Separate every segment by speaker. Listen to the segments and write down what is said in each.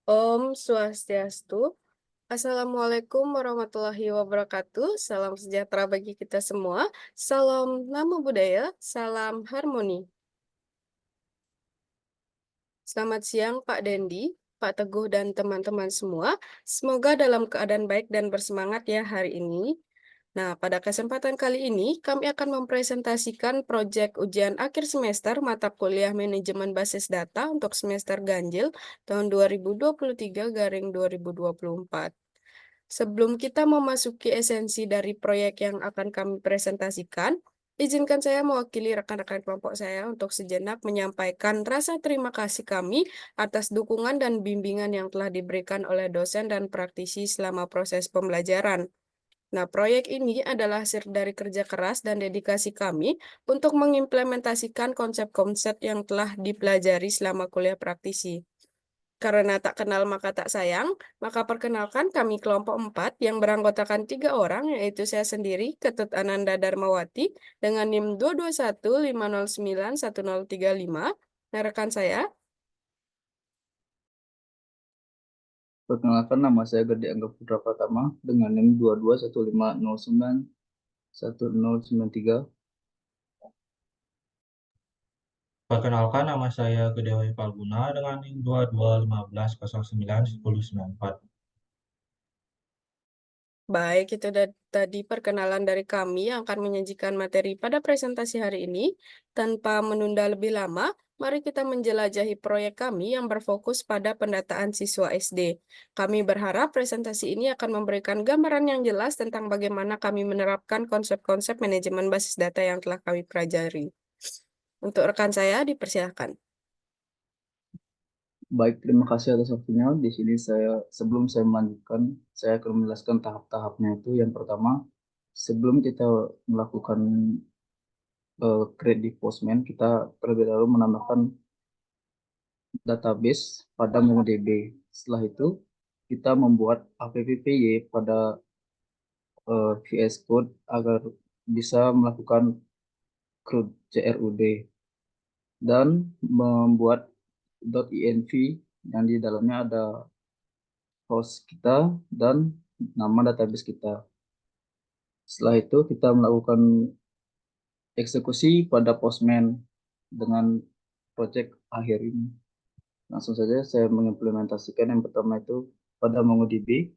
Speaker 1: Om Swastiastu. Assalamualaikum warahmatullahi wabarakatuh. Salam sejahtera bagi kita semua. Salam Namo Buddhaya, salam harmoni. Selamat siang Pak Dendi, Pak Teguh, dan teman-teman semua. Semoga dalam keadaan baik dan bersemangat ya hari ini. Nah, pada kesempatan kali ini kami akan mempresentasikan proyek ujian akhir semester mata kuliah manajemen basis data untuk semester ganjil tahun 2023-2024. Sebelum kita memasuki esensi dari proyek yang akan kami presentasikan, izinkan saya mewakili rekan-rekan kelompok saya untuk sejenak menyampaikan rasa terima kasih kami atas dukungan dan bimbingan yang telah diberikan oleh dosen dan praktisi selama proses pembelajaran. Nah, proyek ini adalah hasil dari kerja keras dan dedikasi kami untuk mengimplementasikan konsep-konsep yang telah dipelajari selama kuliah praktisi. Karena tak kenal maka tak sayang, maka perkenalkan kami kelompok 4 yang beranggotakan 3 orang, yaitu saya sendiri, Ketut Ananda Darmawati, dengan NIM 221509135. Nah, rekan saya,
Speaker 2: Perkenalkan, nama saya Gede Angga Putra Pratama dengan NIM 2215091093.
Speaker 3: Perkenalkan, nama saya Gedewoy Palguna dengan NIM 2215109104.
Speaker 1: baik itu tadi perkenalan dari kami yang akan menyajikan materi pada presentasi hari ini. Tanpa menunda lebih lama, mari kita menjelajahi proyek kami yang berfokus pada pendataan siswa SD. Kami berharap presentasi ini akan memberikan gambaran yang jelas tentang bagaimana kami menerapkan konsep-konsep manajemen basis data yang telah kami pelajari. Untuk rekan saya, dipersilakan.
Speaker 2: Baik, terima kasih atas waktunya. Di sini sebelum saya melanjutkan, saya akan menjelaskan tahap-tahapnya itu. Yang pertama, sebelum kita melakukan create di Postman, kita terlebih dahulu menambahkan database pada MongoDB. Setelah itu, kita membuat appy pada VS Code agar bisa melakukan CRUD dan membuat .env yang di dalamnya ada host kita dan nama database kita. Setelah itu kita melakukan eksekusi pada Postman dengan project akhir ini. Langsung saja saya mengimplementasikan yang pertama itu pada MongoDB.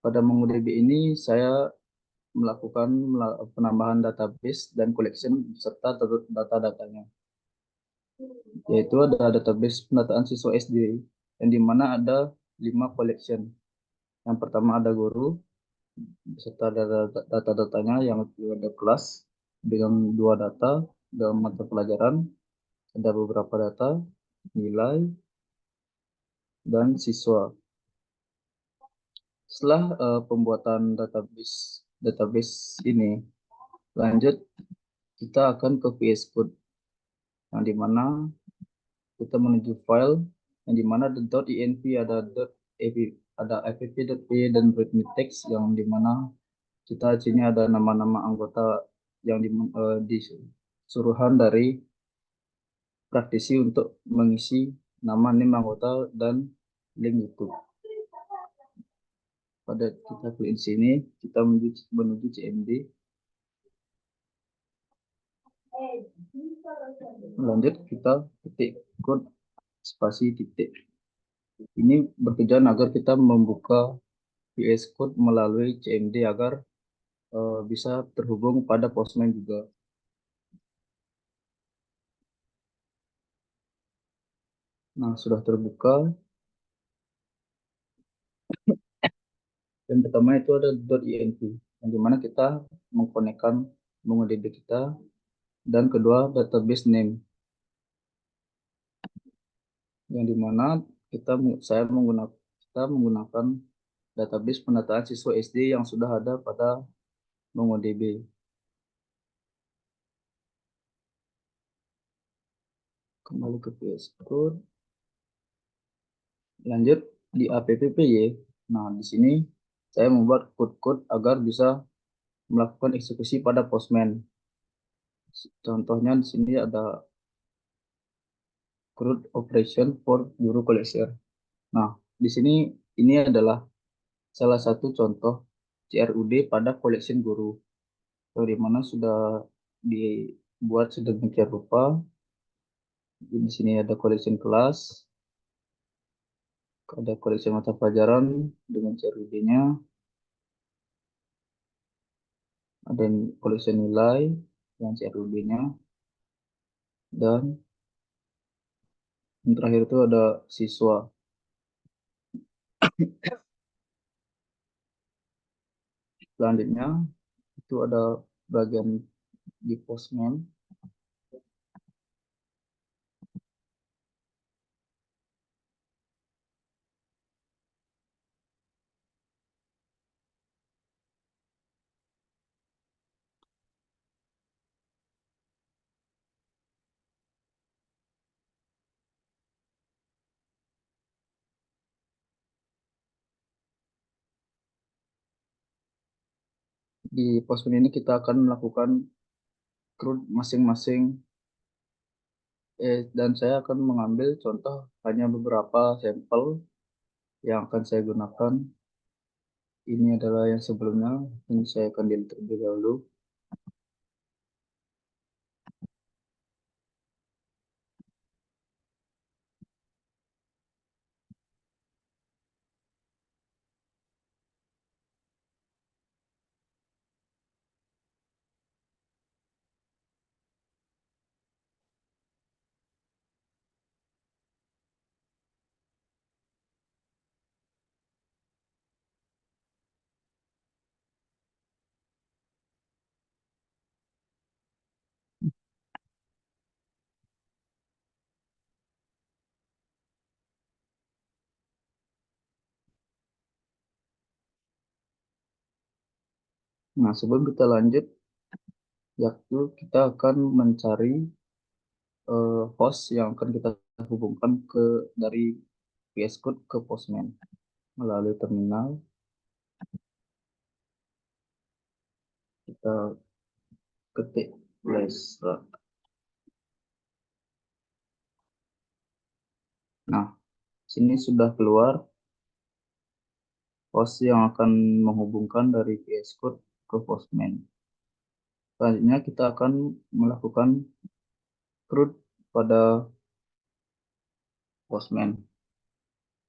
Speaker 2: Pada MongoDB ini saya melakukan penambahan database dan collection serta data-datanya, yaitu ada database pendataan siswa SD yang dimana ada 5 collection. Yang pertama ada guru beserta data-datanya, yang kedua ada kelas dengan 2 data dalam mata pelajaran, ada beberapa data, nilai, dan siswa. Setelah pembuatan database ini lanjut, kita akan ke VS Code yang dimana kita menuju file yang dimana .env ada app.p dan readme text yang dimana kita sini ada nama-nama anggota yang disuruhan dari praktisi untuk mengisi nama NIM anggota dan link YouTube. Pada kita klik di sini, kita menuju CMD. Lanjut kita ketik code spasi titik. Ini bertujuan agar kita membuka VS Code melalui CMD agar bisa terhubung pada Postman juga. Nah, sudah terbuka. Yang pertama itu ada .env, yang dimana kita mengkonekkan MongoDB kita, dan kedua database name, yang dimana kita menggunakan database pendataan siswa SD yang sudah ada pada MongoDB. Kembali ke VS Code. Lanjut di appy. Nah, di sini saya membuat code-code agar bisa melakukan eksekusi pada Postman. Contohnya di sini ada CRUD Operation for Guru Collection. Nah, di sini ini adalah salah satu contoh CRUD pada collection guru, di mana sudah dibuat sedemikian rupa. Di sini ada collection kelas, ada collection mata pelajaran dengan CRUD-nya, ada collection nilai dengan CRUD-nya, dan yang terakhir itu ada siswa. Selanjutnya itu ada bagian di postman. Di postman ini kita akan melakukan CRUD masing-masing, dan saya akan mengambil contoh hanya beberapa sampel yang akan saya gunakan. Ini adalah yang sebelumnya, ini saya akan delete terlebih dahulu. Nah, sebelum kita lanjut, yaitu kita akan mencari host yang akan kita hubungkan dari VS Code ke Postman melalui terminal. Kita ketik flash. Nah, sini sudah keluar host yang akan menghubungkan dari VS Code ke Postman. Selanjutnya kita akan melakukan CRUD pada Postman.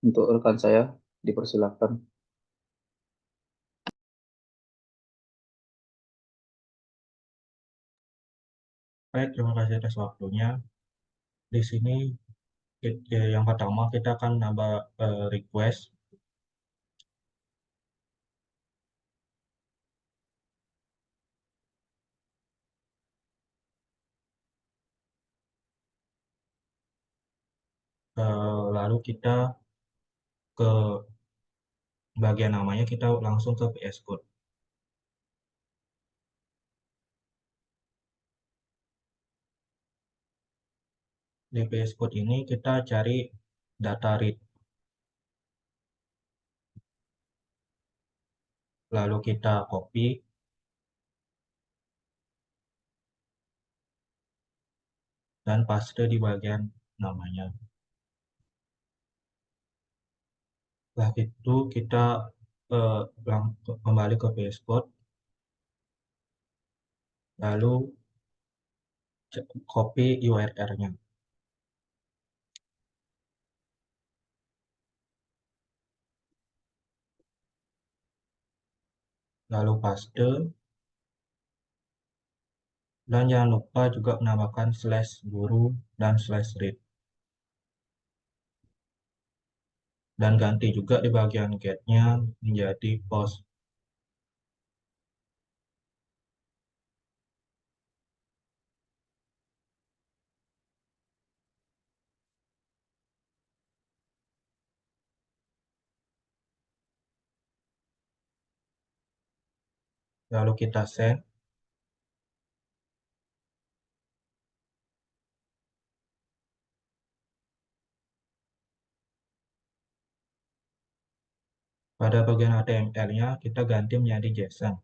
Speaker 2: Untuk rekan saya, dipersilakan.
Speaker 3: Baik, terima kasih atas waktunya. Di sini yang pertama kita akan nambah request. Lalu kita ke bagian namanya, kita langsung ke VS Code. Di VS Code ini kita cari data read. Lalu kita copy dan paste di bagian namanya. Setelah itu kita kembali ke VS Code, lalu copy URL-nya. Lalu paste, dan jangan lupa juga menambahkan /guru dan /read. Dan ganti juga di bagian get-nya menjadi post. Lalu kita send. Pada bagian HTML-nya kita ganti menjadi JSON.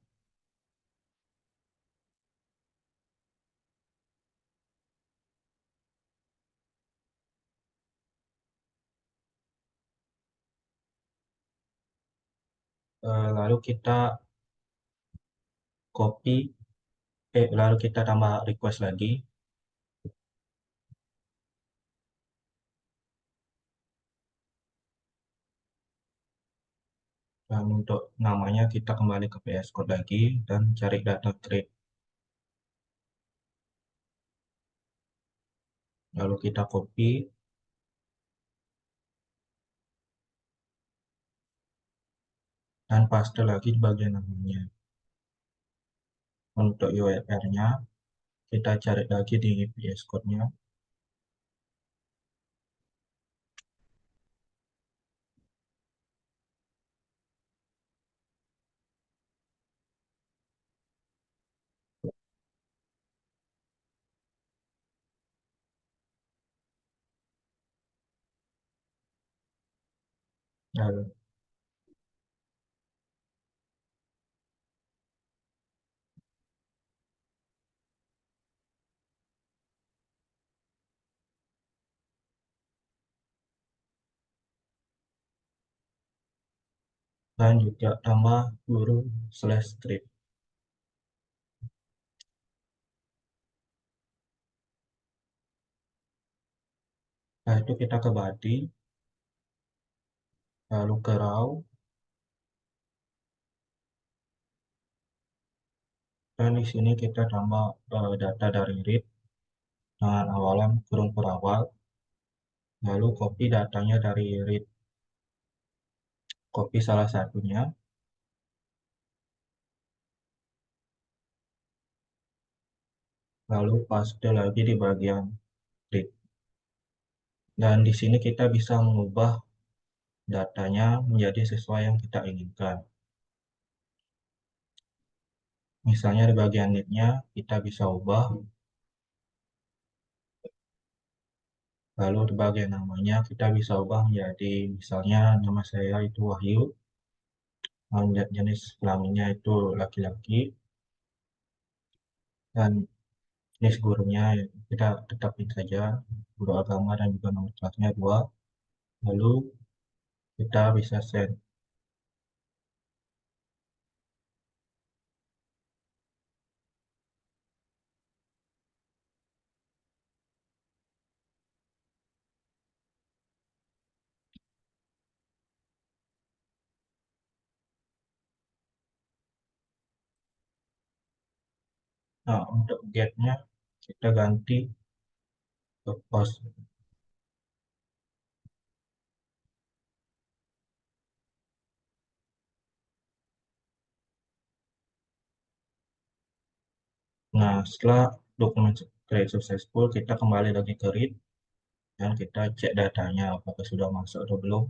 Speaker 3: lalu kita copy, lalu kita tambah request lagi. Dan untuk namanya kita kembali ke VS Code lagi dan cari data create. Lalu kita copy dan paste lagi di bagian namanya. Untuk URL-nya kita cari lagi di VS Code-nya. Lalu, dan juga tambah guru/script. Nah, itu kita ke body, lalu ke raw, dan di sini kita tambah data dari read dengan awalan kurung per awal, lalu copy datanya dari read, copy salah satunya, lalu paste lagi di bagian read. Dan di sini kita bisa mengubah datanya menjadi sesuai yang kita inginkan. Misalnya di bagian lead-nya kita bisa ubah, lalu di bagian namanya kita bisa ubah menjadi misalnya nama saya itu Wahyu, jenis kelaminnya itu laki-laki, dan jenis gurunya ya, kita tetapin saja guru agama dan juga nomor kelasnya 2, lalu kita bisa send. Nah, untuk get-nya kita ganti ke post. Nah, setelah dokumen create successful, kita kembali lagi ke read dan kita cek datanya apakah sudah masuk atau belum.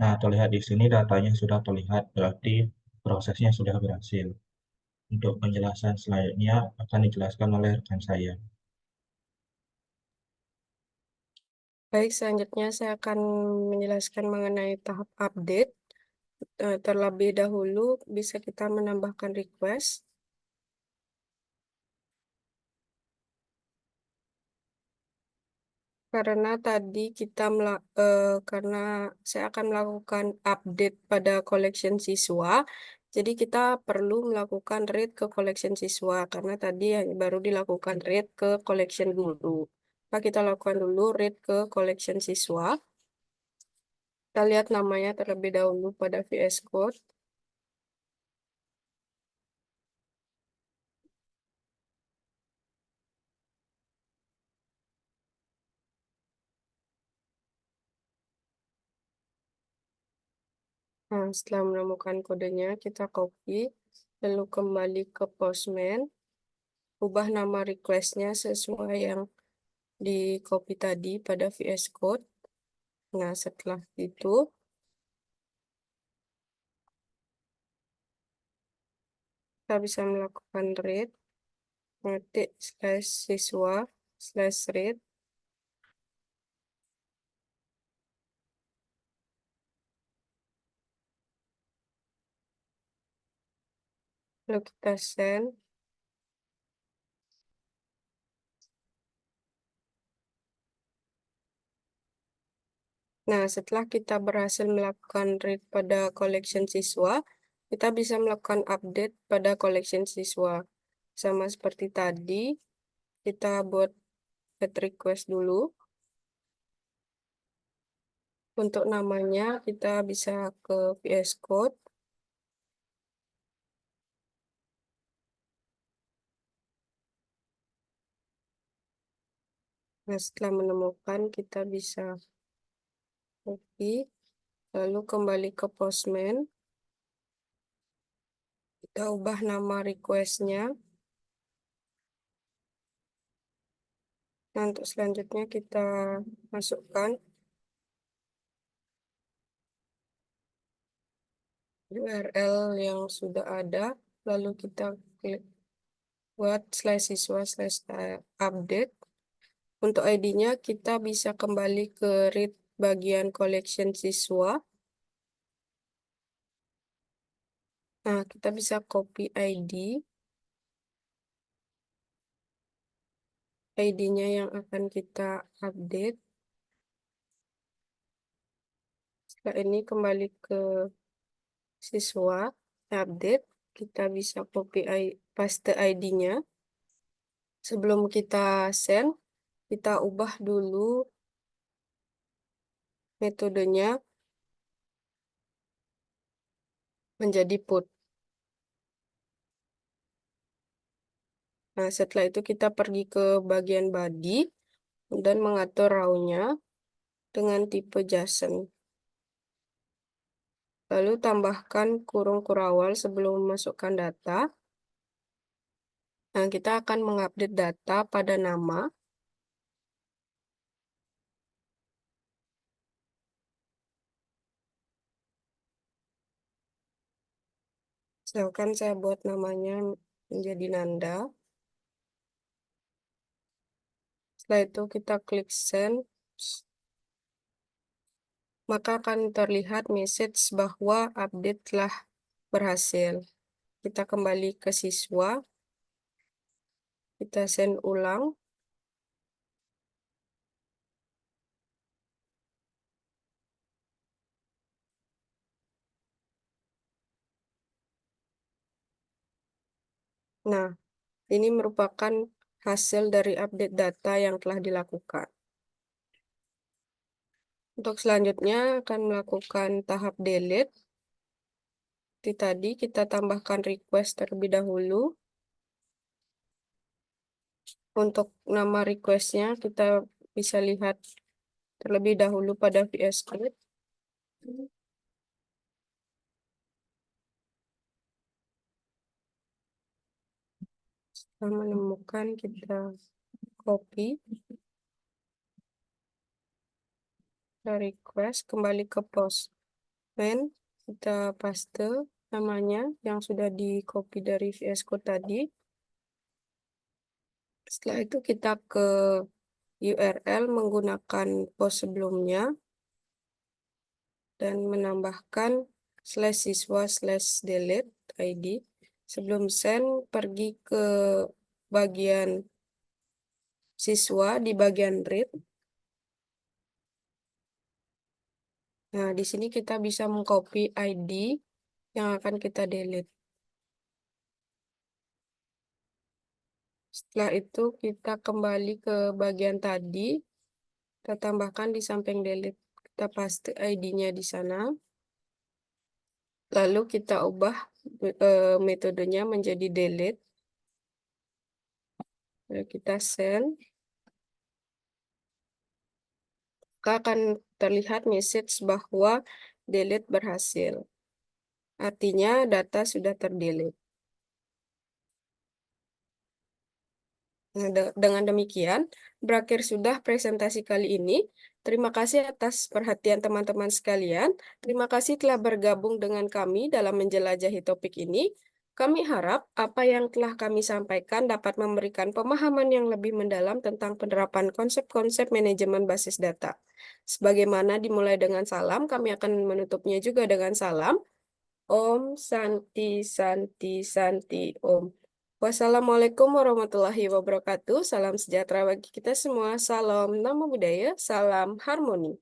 Speaker 3: Nah, terlihat di sini datanya sudah terlihat, berarti prosesnya sudah berhasil. Untuk penjelasan selanjutnya akan dijelaskan oleh rekan saya.
Speaker 1: Baik, selanjutnya saya akan menjelaskan mengenai tahap update. Terlebih dahulu bisa kita menambahkan request. Karena tadi karena saya akan melakukan update pada collection siswa, jadi kita perlu melakukan read ke collection siswa karena tadi yang baru dilakukan read ke collection guru. Maka kita lakukan dulu read ke collection siswa. Kita lihat namanya terlebih dahulu pada VS Code. Nah, setelah menemukan kodenya, kita copy, lalu kembali ke Postman, ubah nama requestnya sesuai yang di copy tadi pada VS Code. Nah, setelah itu, kita bisa melakukan read, ngetik slash siswa, slash read, lalu kita send. Nah, setelah kita berhasil melakukan read pada collection siswa, kita bisa melakukan update pada collection siswa. Sama seperti tadi, kita buat get request dulu. Untuk namanya, kita bisa ke VS Code. Nah, setelah menemukan, kita bisa copy, lalu kembali ke Postman. Kita ubah nama request-nya. Nah, untuk selanjutnya kita masukkan URL yang sudah ada, lalu kita klik buat /siswa/update. Untuk ID-nya kita bisa kembali ke read bagian collection siswa. Nah, kita bisa copy ID-nya yang akan kita update. Setelah ini kembali ke siswa, update. Kita bisa copy paste ID-nya. Sebelum kita send, kita ubah dulu metodenya menjadi put. Nah, setelah itu kita pergi ke bagian body dan mengatur raw-nya dengan tipe JSON. Lalu tambahkan kurung kurawal sebelum memasukkan data. Nah, kita akan mengupdate data pada nama. Misalkan saya buat namanya menjadi Nanda. Setelah itu kita klik send. Maka akan terlihat message bahwa update telah berhasil. Kita kembali ke siswa. Kita send ulang. Nah, ini merupakan hasil dari update data yang telah dilakukan. Untuk selanjutnya akan melakukan tahap delete. Seperti tadi kita tambahkan request terlebih dahulu. Untuk nama requestnya kita bisa lihat terlebih dahulu pada VS Code. Setelah menemukan kita copy request, kembali ke Postman, kita paste namanya yang sudah di copy dari VS Code tadi. Setelah itu kita ke URL menggunakan post sebelumnya dan menambahkan /siswa/delete ID. Sebelum send, pergi ke bagian siswa di bagian read. Nah, di sini kita bisa mengcopy ID yang akan kita delete. Setelah itu kita kembali ke bagian tadi, kita tambahkan di samping delete, kita paste ID-nya di sana. Lalu kita ubah metodenya menjadi delete. Lalu kita send. Maka akan terlihat message bahwa delete berhasil. Artinya data sudah terdelete. Nah, dengan demikian, berakhir sudah presentasi kali ini. Terima kasih atas perhatian teman-teman sekalian. Terima kasih telah bergabung dengan kami dalam menjelajahi topik ini. Kami harap apa yang telah kami sampaikan dapat memberikan pemahaman yang lebih mendalam tentang penerapan konsep-konsep manajemen basis data. Sebagaimana dimulai dengan salam, kami akan menutupnya juga dengan salam. Om Santi Santi Santi Om. Wassalamualaikum warahmatullahi wabarakatuh. Salam sejahtera bagi kita semua. Salam Namo Buddhaya, salam harmoni.